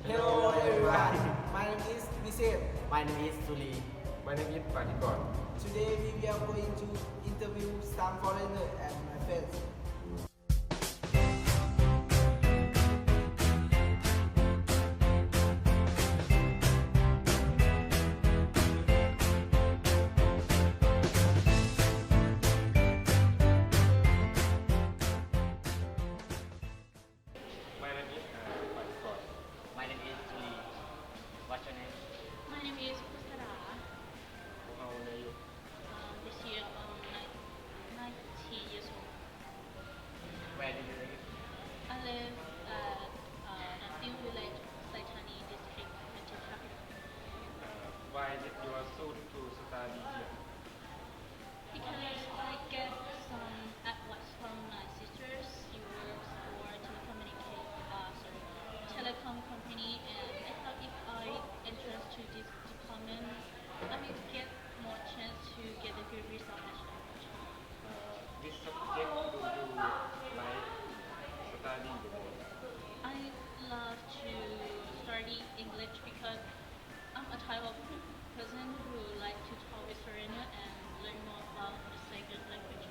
Hello everyone, my name is Nisib. My name is Suli. My name is Panikor. Today we are going to interview some foreigner and my friends. My name is Panikor. My name is Suli. What's your name? My name is Kusara. How old are you? This year I'm 19 years old. Where do you live? I live at Natiu village, Saitani district, Aceh capital. Why did you choose to study here? Because I get some advice from my sisters. She works for telecom company, and I thought if I entrance to this department, I will get more chance to get a good result as well. Which subject do you like studying the most? I love to study English because I'm a type of person who like to talk with foreigner and learn more about the second language.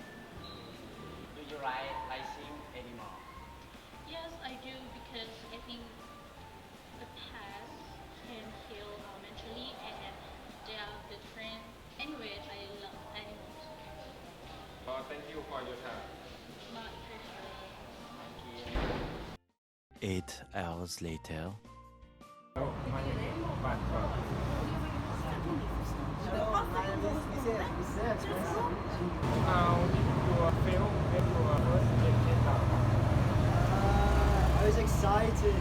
Do you write writing anymore? Yes, I do because I think the past can heal mentally and they are different. Anyway, I love animals. Thank you for your time. My pleasure. Thank you. 8 hours later. My name is Panikor. Hello, my name is Nisib. How did you feel when you were first in Cape Town? I was excited.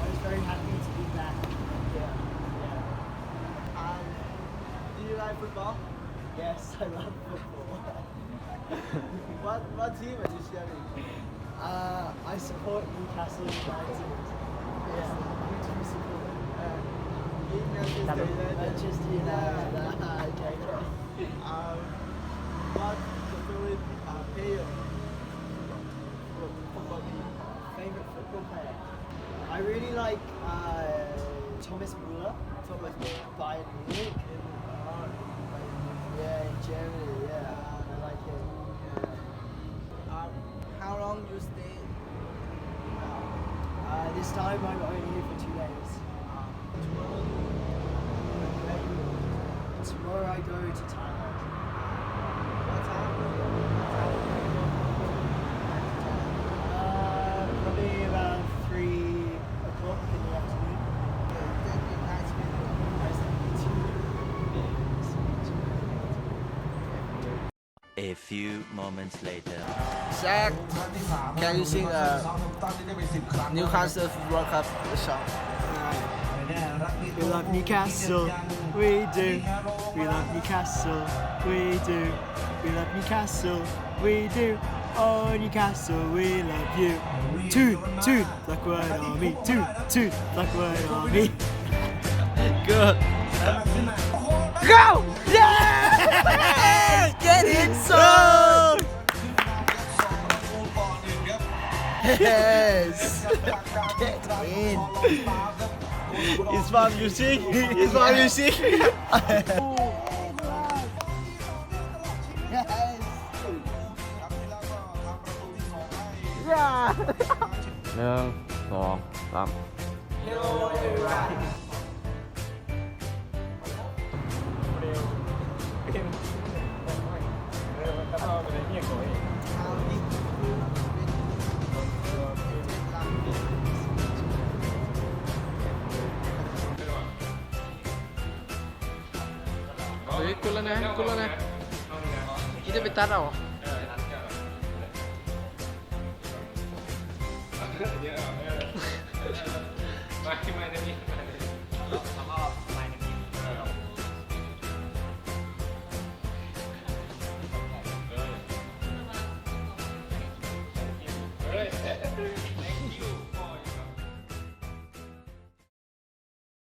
I was very happy to be back. Yeah. Do you like football? Yes, I love football. What team are you cheering? I support Newcastle United. Yeah. Who do you support? Manchester United. Manchester United. Okay. What's your favorite player? Football team. Favorite football player? I really like Thomas Müller. Thomas Müller. Bayern Munich. Yeah, in Germany. Yeah, I like him. How long you stay? This time I'm only here for 2 days. Tomorrow I go to Thailand. What time? Probably about 3 o'clock in the afternoon. Thank you. Nice meeting you. Nice to meet you. A few moments later. Zach, can you sing a Newcastle Football Club song? We love Newcastle, we do. We love Newcastle, we do. We love Newcastle, we do. Oh Newcastle, we love you. Toot, toot, Blackwood Army. Toot, toot, Blackwood Army. Good. Go! Yeah! Get it, so! Yes! Get in! It's fun music! It's fun music! Yeah! 1 2 3 Hello everyone! Ôi, cô lên nè, cô lên nè. Chị đã bị tắt rồi. My name is